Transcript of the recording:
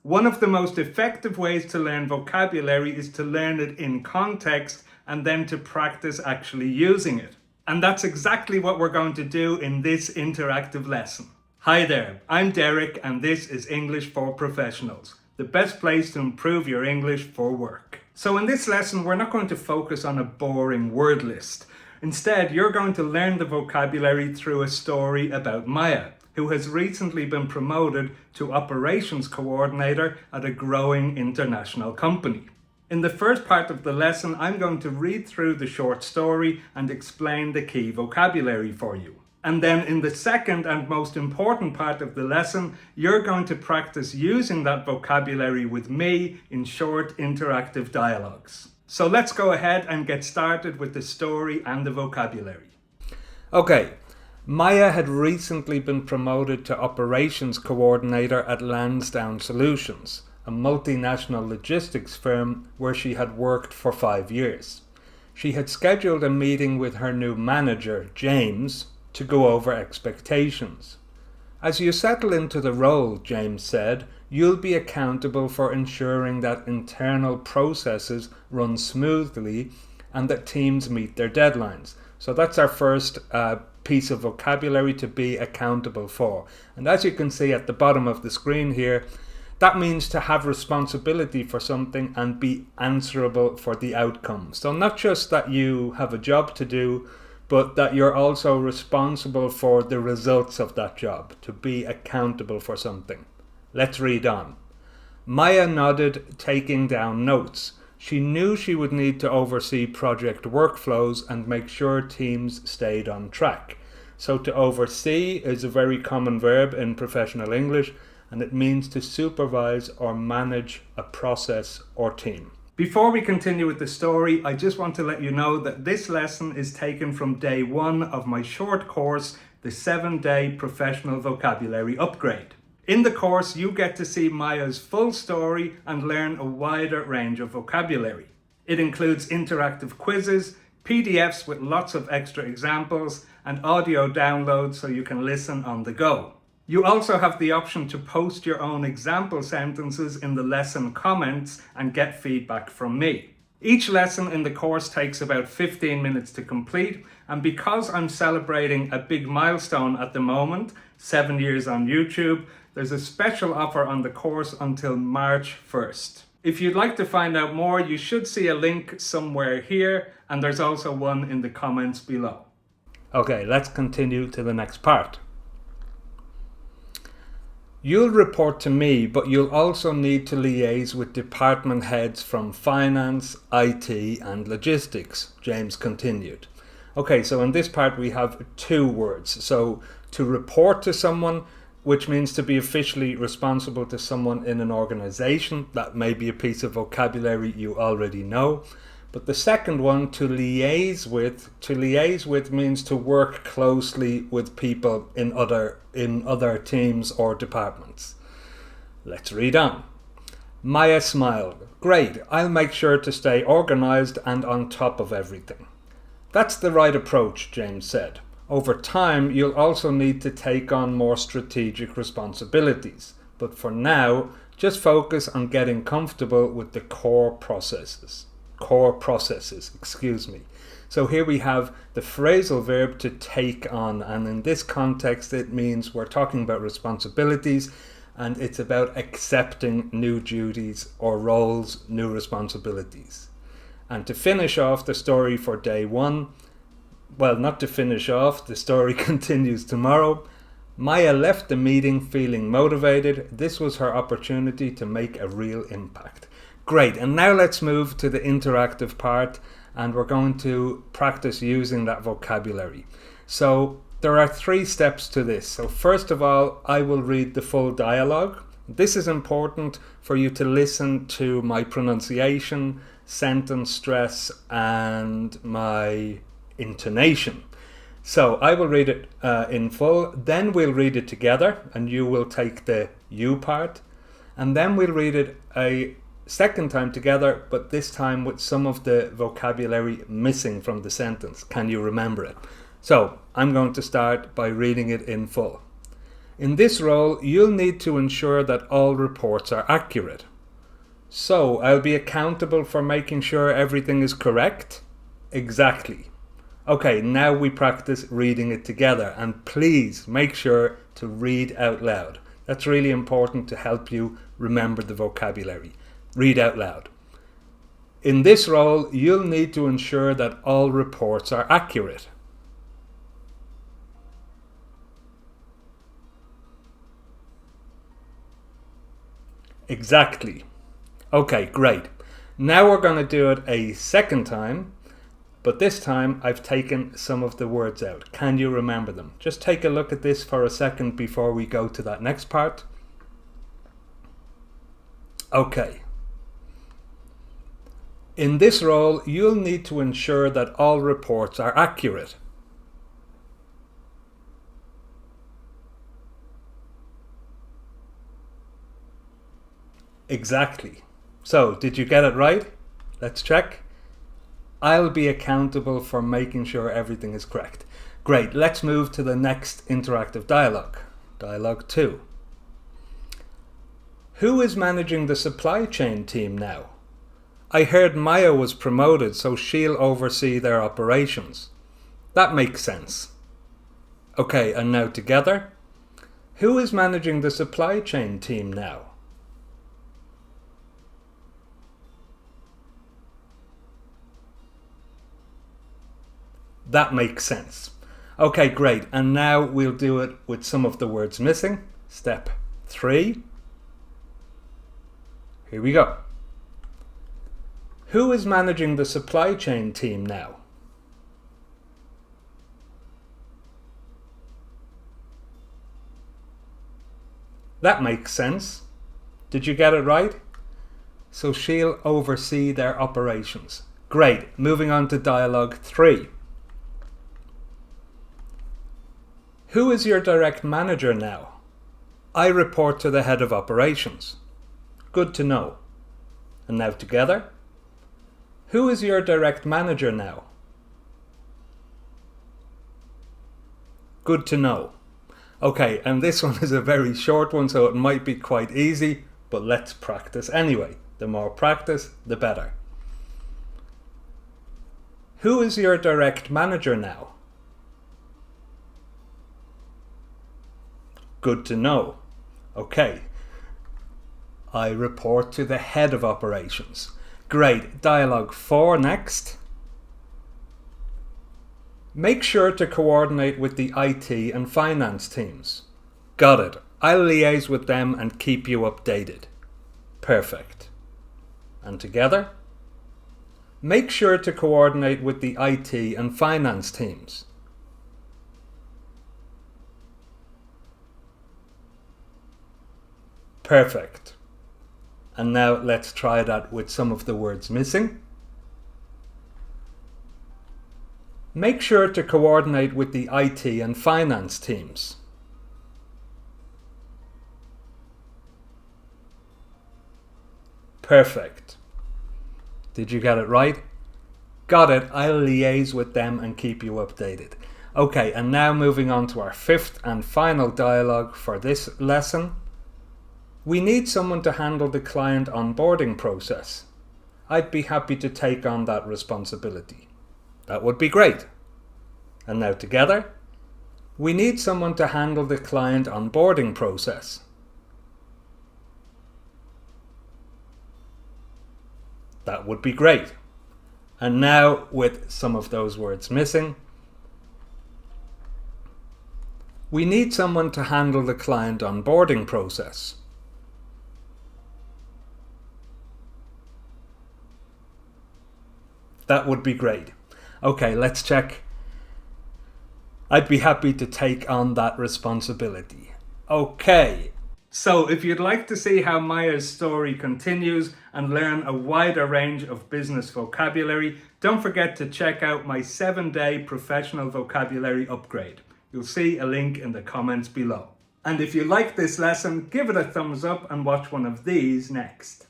One of the most effective ways to learn vocabulary is to learn it in context and then to practice actually using it. And that's exactly what we're going to do in this interactive lesson. Hi there, I'm Derek and this is English for Professionals, the best place to improve your English for work. So in this lesson, we're not going to focus on a boring word list. Instead, you're going to learn the vocabulary through a story about Maya, who has recently been promoted to Operations Coordinator at a growing international company. In the first part of the lesson, I'm going to read through the short story and explain the key vocabulary for you. And then in the second and most important part of the lesson, you're going to practice using that vocabulary with me in short interactive dialogues. So let's go ahead and get started with the story and the vocabulary. Okay, Maya had recently been promoted to Operations Coordinator at Lansdowne Solutions, a multinational logistics firm where she had worked for 5 years. She had scheduled a meeting with her new manager, James, to go over expectations. As you settle into the role, James said, you'll be accountable for ensuring that internal processes run smoothly and that teams meet their deadlines. So that's our first piece of vocabulary, to be accountable for. And as you can see at the bottom of the screen here, that means to have responsibility for something and be answerable for the outcome. So not just that you have a job to do, but that you're also responsible for the results of that job, to be accountable for something. Let's read on. Maya nodded, taking down notes. She knew she would need to oversee project workflows and make sure teams stayed on track. So to oversee is a very common verb in professional English, and it means to supervise or manage a process or team. Before we continue with the story, I just want to let you know that this lesson is taken from day 1 of my short course, the 7-day Professional Vocabulary Upgrade. In the course, you get to see Maya's full story and learn a wider range of vocabulary. It includes interactive quizzes, PDFs with lots of extra examples, and audio downloads so you can listen on the go. You also have the option to post your own example sentences in the lesson comments and get feedback from me. Each lesson in the course takes about 15 minutes to complete, and because I'm celebrating a big milestone at the moment, 7 years on YouTube, there's a special offer on the course until March 1st. If you'd like to find out more, you should see a link somewhere here, and there's also one in the comments below. Okay, let's continue to the next part. You'll report to me, but you'll also need to liaise with department heads from finance, IT, and logistics, James continued. Okay, so in this part we have 2 words. So to report to someone, which means to be officially responsible to someone in an organization. That may be a piece of vocabulary you already know. But the second one, to liaise with means to work closely with people in other teams or departments. Let's read on. Maya smiled. Great, I'll make sure to stay organized and on top of everything. That's the right approach, James said. Over time, you'll also need to take on more strategic responsibilities. But for now, just focus on getting comfortable with the core processes. So here we have the phrasal verb to take on, and in this context it means we're talking about responsibilities, and it's about accepting new duties or roles, new responsibilities. And to finish off the story for day 1, well, not to finish off, the story continues tomorrow. Maya left the meeting feeling motivated. This was her opportunity to make a real impact. Great, and now let's move to the interactive part, and we're going to practice using that vocabulary. So there are 3 steps to this. So first of all, I will read the full dialogue. This is important for you to listen to my pronunciation, sentence stress, and my intonation. So I will read it in full, then we'll read it together, and you will take the you part, and then we'll read it a second time together, but this time with some of the vocabulary missing from the sentence. Can you remember it? So I'm going to start by reading it in full. In this role, you'll need to ensure that all reports are accurate. So, I'll be accountable for making sure everything is correct? Exactly. Okay, now we practice reading it together, and please make sure to read out loud. That's really important to help you remember the vocabulary. Read out loud. In this role, you'll need to ensure that all reports are accurate. Exactly. Okay, great. Now we're going to do it a second time, but this time I've taken some of the words out. Can you remember them? Just take a look at this for a second before we go to that next part. Okay. In this role, you'll need to ensure that all reports are accurate. Exactly. So, did you get it right? Let's check. I'll be accountable for making sure everything is correct. Great, let's move to the next interactive dialogue. Dialogue 2. Who is managing the supply chain team now? I heard Maya was promoted, so she'll oversee their operations. That makes sense. Okay, and now together. Who is managing the supply chain team now? That makes sense. Okay, great. And now we'll do it with some of the words missing. Step 3. Here we go. Who is managing the supply chain team now? That makes sense. Did you get it right? So she'll oversee their operations. Great. Moving on to dialogue 3. Who is your direct manager now? I report to the head of operations. Good to know. And now together. Who is your direct manager now? Good to know. Okay, and this one is a very short one, so it might be quite easy, but let's practice anyway. The more practice, the better. Who is your direct manager now? Good to know. Okay. I report to the head of operations. Great. Dialogue 4 next. Make sure to coordinate with the IT and finance teams. Got it. I'll liaise with them and keep you updated. Perfect. And together? Make sure to coordinate with the IT and finance teams. Perfect. And now let's try that with some of the words missing. Make sure to coordinate with the IT and finance teams. Perfect. Did you get it right? Got it. I'll liaise with them and keep you updated. Okay, and now moving on to our 5th and final dialogue for this lesson. We need someone to handle the client onboarding process. I'd be happy to take on that responsibility. That would be great. And now together. We need someone to handle the client onboarding process. That would be great. And now with some of those words missing. We need someone to handle the client onboarding process. That would be great. Okay, let's check. I'd be happy to take on that responsibility. Okay. So if you'd like to see how Maya's story continues and learn a wider range of business vocabulary, don't forget to check out my 7-day professional vocabulary upgrade. You'll see a link in the comments below. And if you like this lesson, give it a thumbs up and watch one of these next.